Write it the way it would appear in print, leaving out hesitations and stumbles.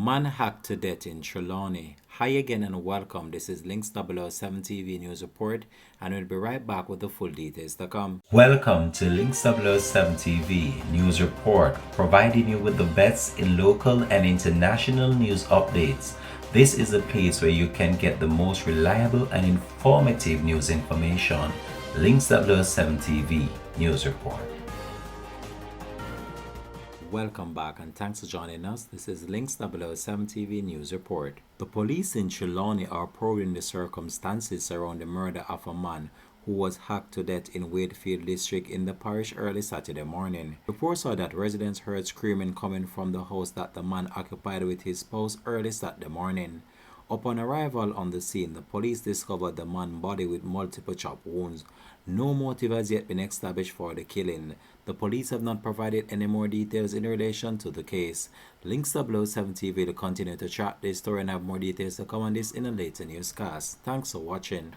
Man hacked to death in Trelawny. Hi again and welcome. This is Links 007 TV News Report, and we'll be right back with the full details to come. Welcome to Links 007 TV News Report, providing you with the best in local and international news updates. This is a place where you can get the most reliable and informative news information. Links 007 TV News Report. Welcome back and thanks for joining us. This is Links 007 TV News Report. The police in Trelawny are probing the circumstances around the murder of a man who was hacked to death in Wakefield district in the parish early Saturday morning. Reports are that residents heard screaming coming from the house that the man occupied with his spouse early Saturday morning. Upon arrival on the scene, the police discovered the man's body with multiple chop wounds. No motive has yet been established for the killing. The police have not provided any more details in relation to the case. Links 007 TV will continue to track this story and have more details to come on this in a later newscast. Thanks for watching.